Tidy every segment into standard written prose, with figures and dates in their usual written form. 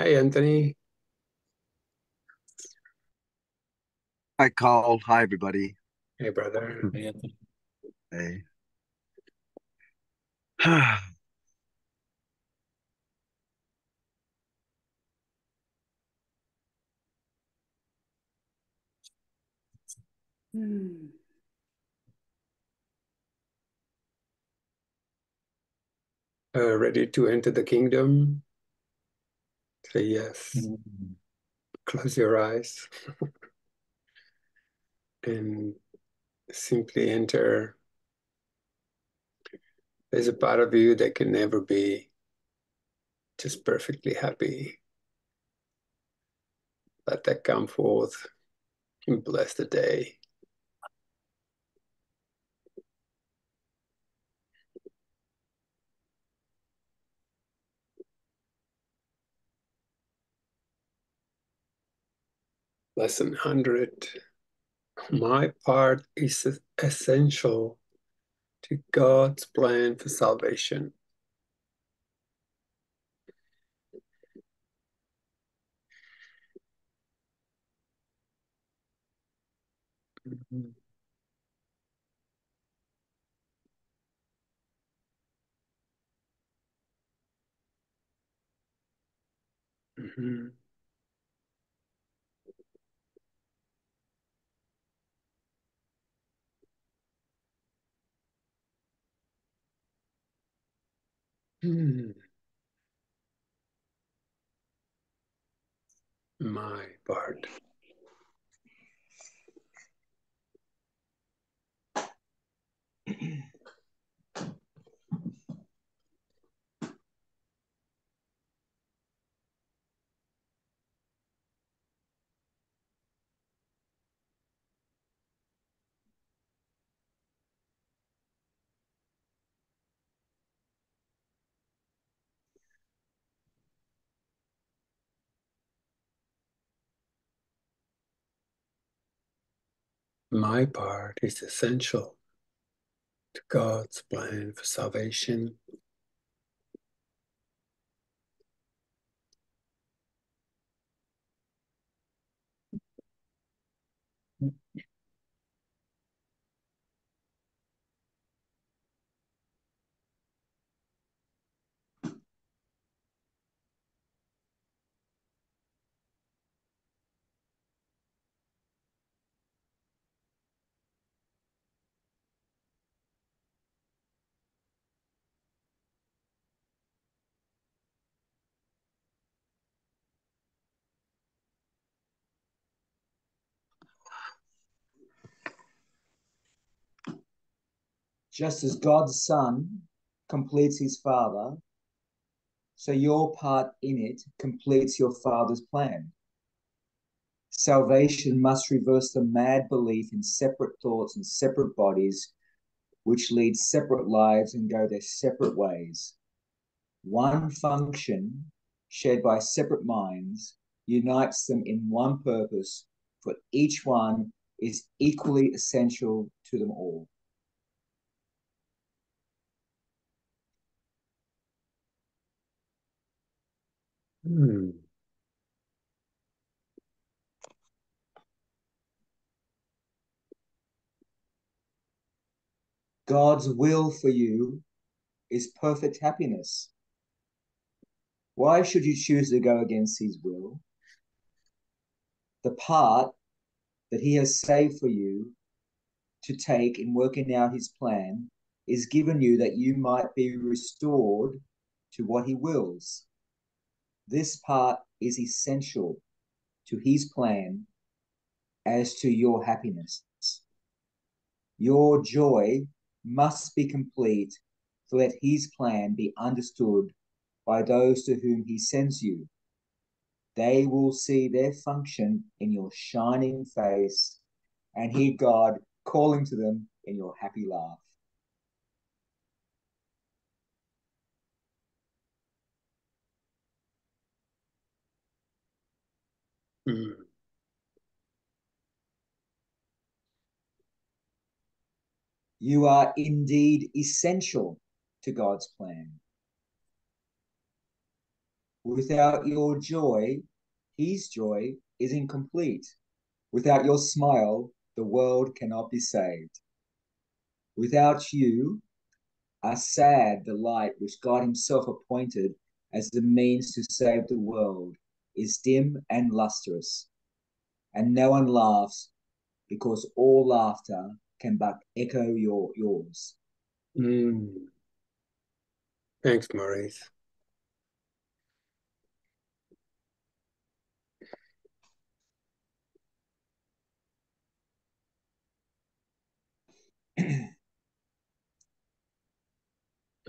Hey, Anthony. Hi, Carl. Hi, everybody. Hey, brother. Hey, Anthony. Hey. Ready to enter the kingdom? Say yes. Mm. Close your eyes and simply enter. There's a part of you that can never be just perfectly happy. Let that come forth and bless the day. Lesson 100. My part is essential to God's plan for salvation. Mhm. Mhm. Hmm. My part. My part is essential to God's plan for salvation. Just as God's Son completes his Father, so your part in it completes your Father's plan. Salvation must reverse the mad belief in separate thoughts and separate bodies, which lead separate lives and go their separate ways. One function, shared by separate minds, unites them in one purpose, for each one is equally essential to them all. Hmm. God's will for you is perfect happiness. Why should you choose to go against his will? The part that he has saved for you to take in working out his plan is given you that you might be restored to what he wills. This part is essential to his plan as to your happiness. Your joy must be complete to let his plan be understood by those to whom he sends you. They will see their function in your shining face and hear God calling to them in your happy laugh. Hmm. You are indeed essential to God's plan. Without your joy, his joy is incomplete. Without your smile, the world cannot be saved. Without you, are sad the light which God himself appointed as the means to save the world is dim and lustrous, and no one laughs because all laughter can but echo yours. Mm. Thanks, Maurice.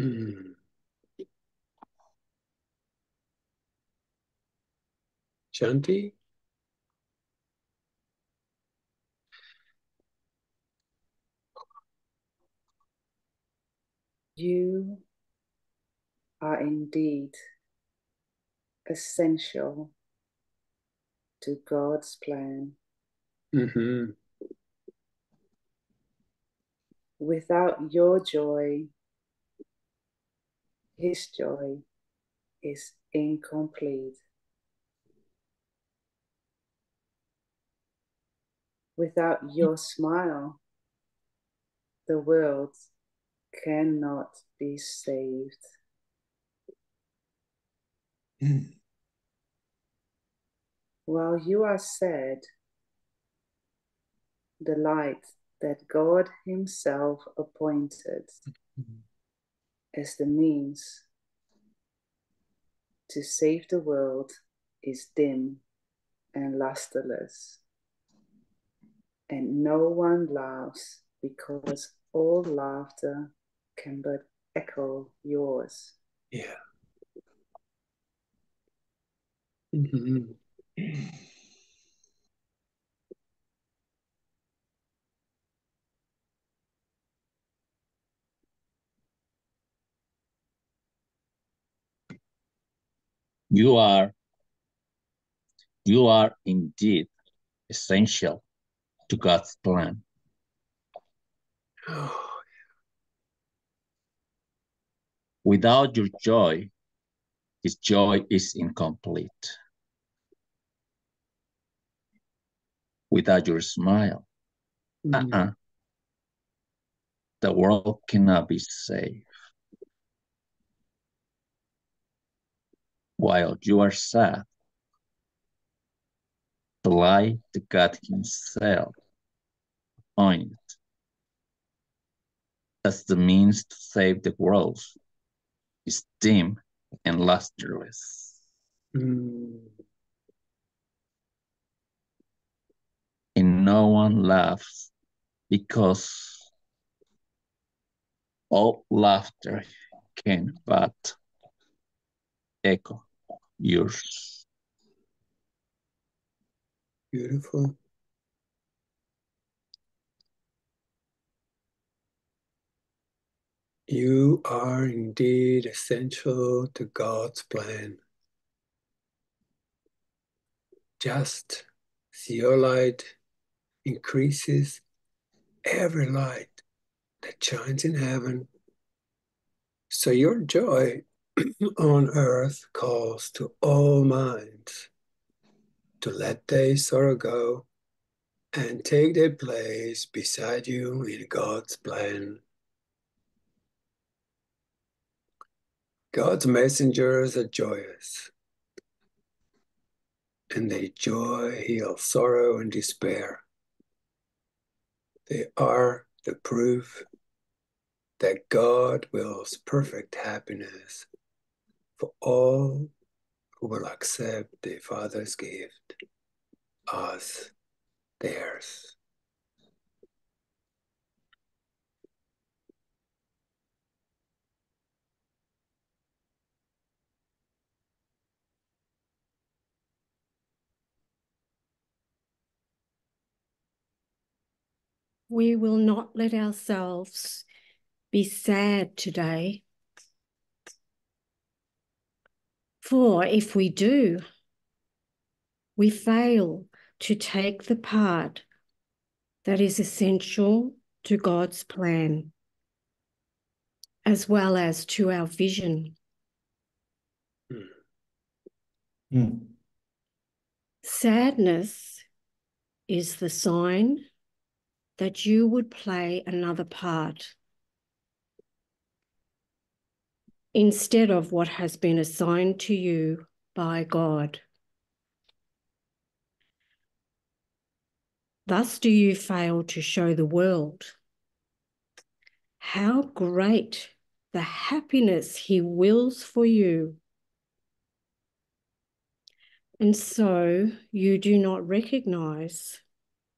Mm. Shanti? You are indeed essential to God's plan. Mm-hmm. Without your joy, his joy is incomplete. Without your smile, the world cannot be saved. While you are sad, the light that God himself appointed as the means to save the world is dim and lusterless, and no one laughs because all laughter can but echo yours. Yeah. Mm-hmm. You are indeed essential to God's plan. Oh, Without your joy, his joy is incomplete. Without your smile, mm. the world cannot be saved. While you are sad, the light that God himself appointed as the means to save the world is dim and lusterless, Mm. and no one laughs because all laughter can but echo yours. Beautiful. You are indeed essential to God's plan. Just as your light increases, every light that shines in heaven, so your joy on earth calls to all minds to let their sorrow go and take their place beside you in God's plan. God's messengers are joyous, and their joy heals sorrow and despair. They are the proof that God wills perfect happiness for all who will accept their Father's gift as theirs. We will not let ourselves be sad today. For if we do, we fail to take the part that is essential to God's plan, as well as to our vision. Hmm. Sadness is the sign that you would play another part instead of what has been assigned to you by God. Thus do you fail to show the world how great the happiness He wills for you. And so you do not recognize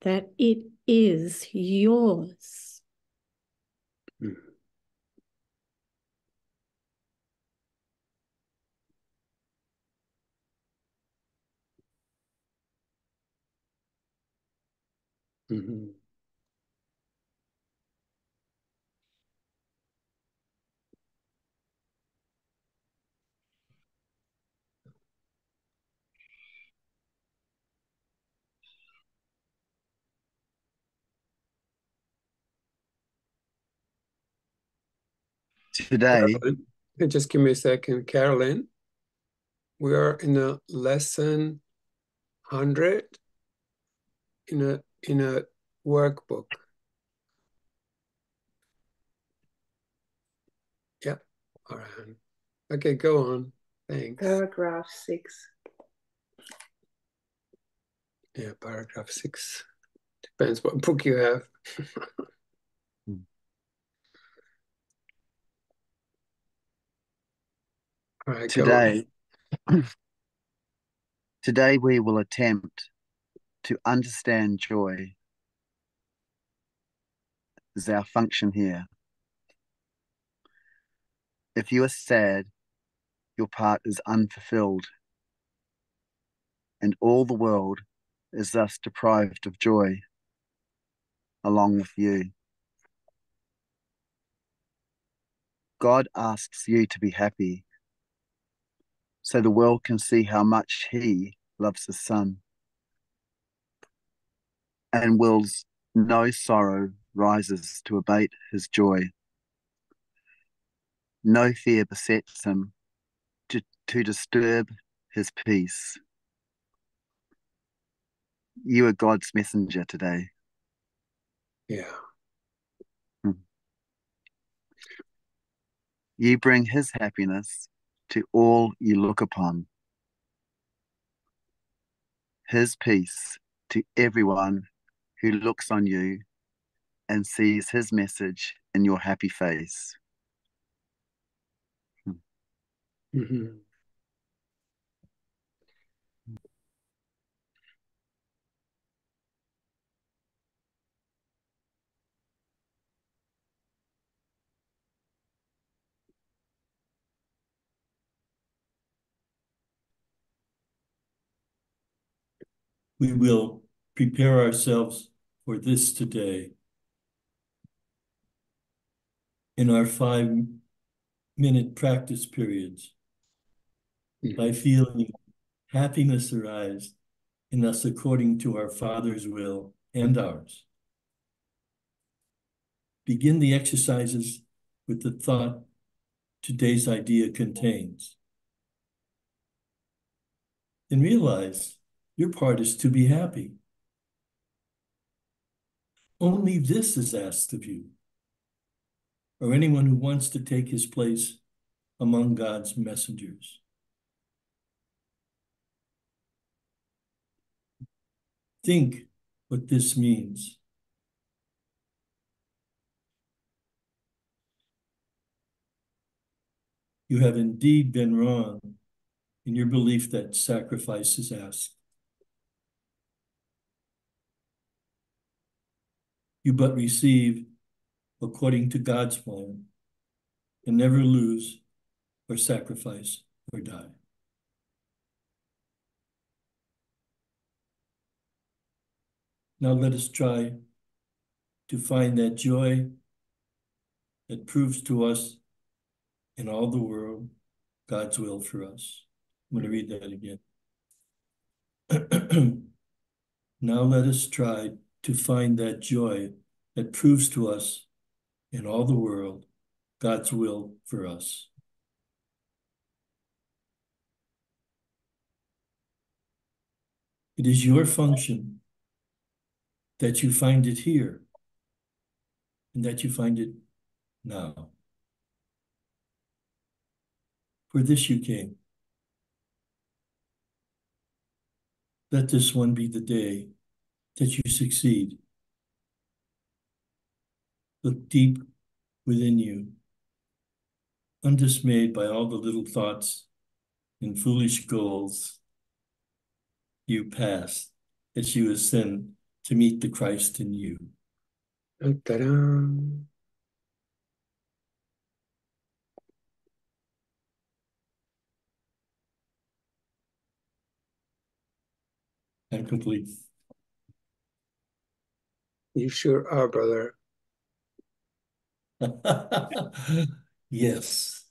that it is yours. Mm-hmm. Today, Carolyn, just give me a second, Carolyn. We are in a lesson 100 in a workbook. Yeah. All right. Okay, go on. Thanks. Paragraph 6. Yeah, paragraph 6. Depends what book you have. All right, go on. today we will attempt to understand joy as our function here. If you are sad, your part is unfulfilled, and all the world is thus deprived of joy along with you. God asks you to be happy so the world can see how much He loves His Son and wills no sorrow rises to abate His joy. No fear besets Him to disturb His peace. You are God's messenger today. Yeah. You bring His happiness to all you look upon, His peace to everyone who looks on you and sees His message in your happy face. Mm-hmm. We will prepare ourselves for this today. In our 5-minute practice periods, by feeling happiness arise in us according to our Father's will and ours. Begin the exercises with the thought today's idea contains. And realize your part is to be happy. Only this is asked of you, or anyone who wants to take his place among God's messengers. Think what this means. You have indeed been wrong in your belief that sacrifice is asked. You but receive according to God's plan and never lose or sacrifice or die. Now let us try to find that joy that proves to us in all the world God's will for us. I'm going to read that again. Now let us try to find that joy that proves to us in all the world God's will for us. It is your function that you find it here and that you find it now. For this you came. Let this one be the day that you succeed. Look deep within you, undismayed by all the little thoughts and foolish goals you pass as you ascend to meet the Christ in you. Ta-da. I'm complete. You sure are, brother. Yes.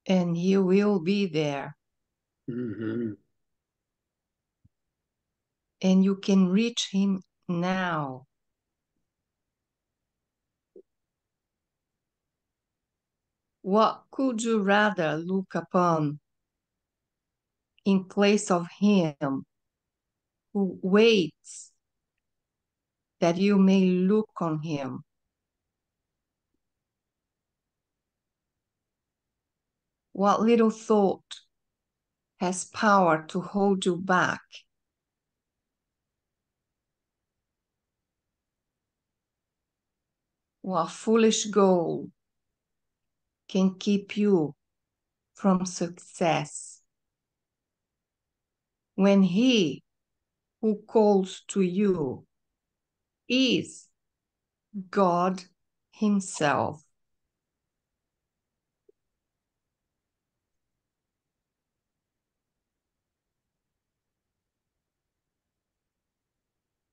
And he will be there. Mm-hmm. And you can reach him now. What could you rather look upon in place of him who waits that you may look on him? What little thought has power to hold you back? What foolish goal can keep you from success? When he who calls to you is God himself.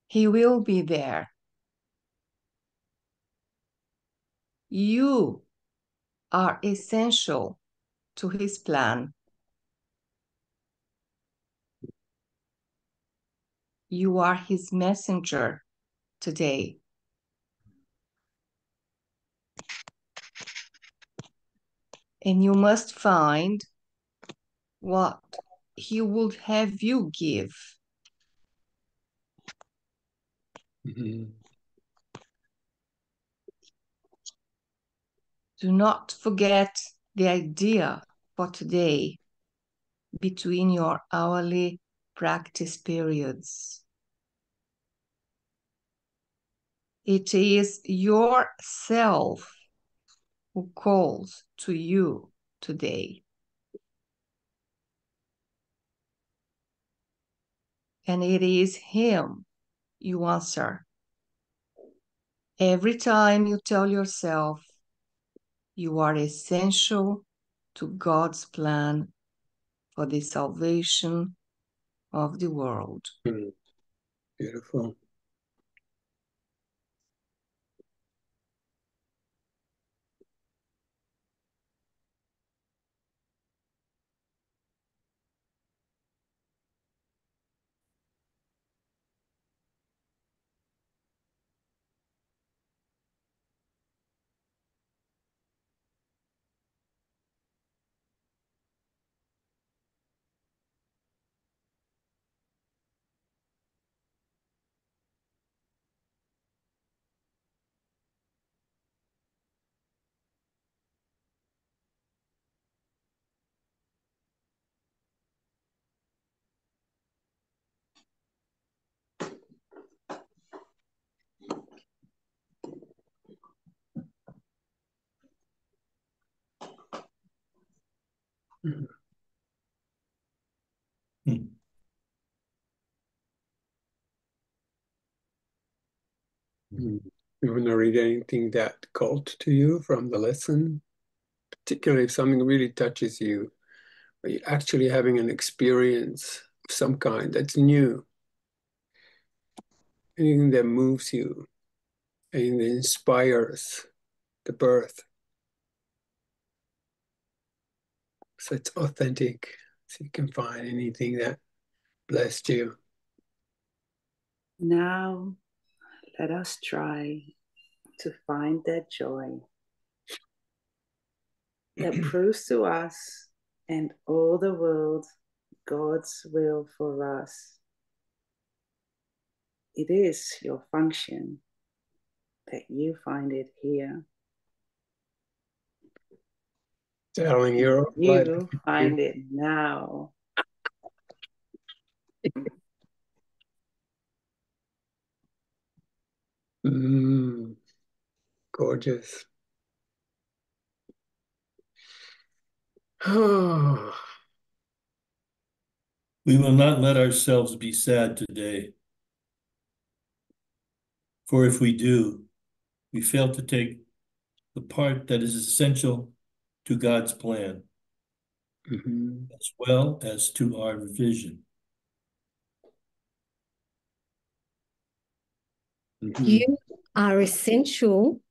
He will be there. You are essential to his plan. You are his messenger today. And you must find what he would have you give. Mm-hmm. Do not forget the idea for today between your hourly practice periods. It is yourself who calls to you today. And it is him you answer. Every time you tell yourself you are essential to God's plan for the salvation of the world. Mm. Beautiful. Mm. Hmm. Mm. You want to read anything that called to you from the lesson? Particularly if something really touches you, or you're actually having an experience of some kind that's new, anything that moves you, anything that inspires the birth. So it's authentic. So you can find anything that blessed you. Now, let us try to find that joy that proves to us and all the world God's will for us. It is your function that you find it here. Telling your life. You find it now. Gorgeous. Oh. We will not let ourselves be sad today. For if we do, we fail to take the part that is essential to God's plan, as well as to our vision. You are essential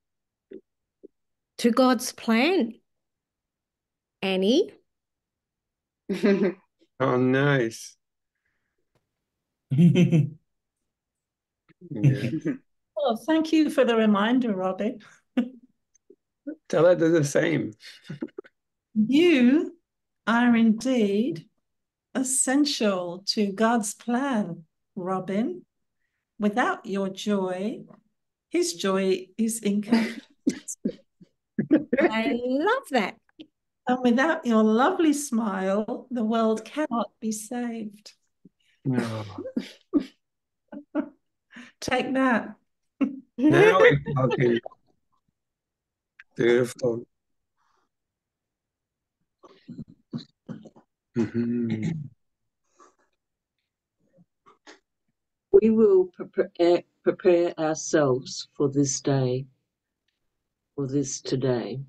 to God's plan, Annie. Oh, nice. Yeah. Well, thank you for the reminder, Robbie. Tell her the same. You are indeed essential to God's plan, Robin. Without your joy, his joy is incomplete. I love that. And without your lovely smile, the world cannot be saved. No. Take that. Now we're talking. Beautiful. We will prepare ourselves for this day, for this today,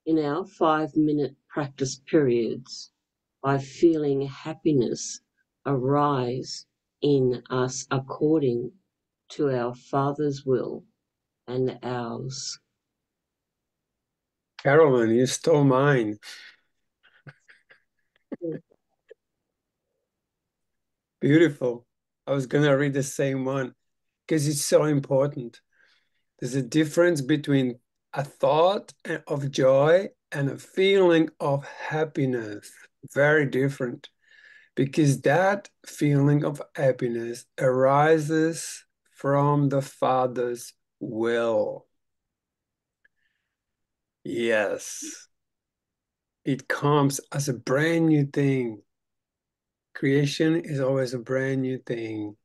in our 5-minute practice periods by feeling happiness arise in us according to our Father's will and ours. Carolyn, you stole mine. Beautiful. I was going to read the same one because it's so important. There's a difference between a thought of joy and a feeling of happiness. Very different, because that feeling of happiness arises from the Father's will. Yes. It comes as a brand new thing. Creation is always a brand new thing.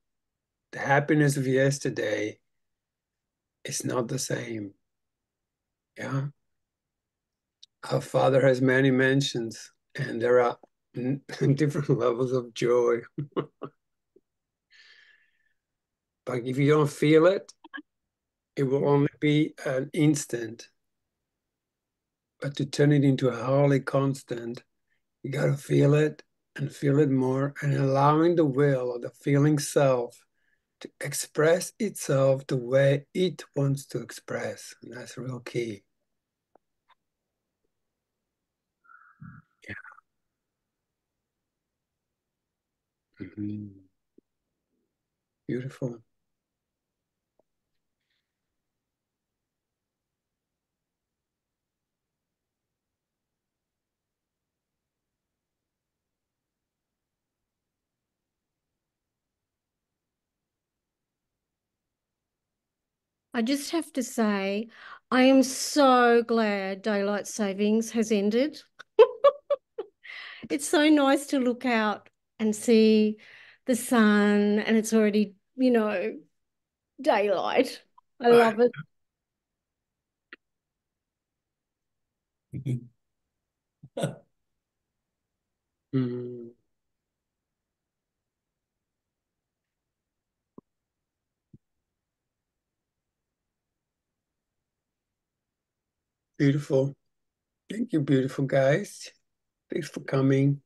The happiness of yesterday is not the same. Yeah. Our Father has many mansions, and there are different levels of joy. But if you don't feel it, it will only be an instant. But to turn it into a holy constant, you got to feel it and feel it more, and allowing the will or the feeling self to express itself the way it wants to express. And that's real key. Yeah. Beautiful. I just have to say, I am so glad daylight savings has ended. It's so nice to look out and see the sun, and it's already, daylight. I love it. Beautiful. Thank you, beautiful guys. Thanks for coming.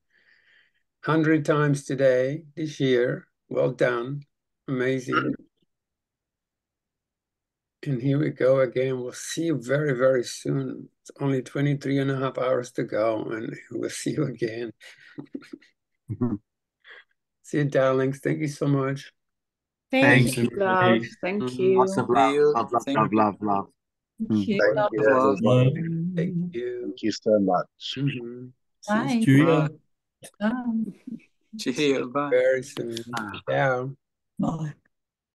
100 times today, this year. Well done. Amazing. And here we go again. We'll see you very, very soon. It's only 23 and a half hours to go, and we'll see you again. See you, darlings. Thank you so much. Thank Thank you. Love. everybody. Thank Lots you. of love, love, love, love, love, love. Thank you. Thank you, Love. everyone. Thank you. Thank you so much. Mhm. Bye. Cheerio. Bye. Cheerio. Bye. Very soon. Ciao. Bye.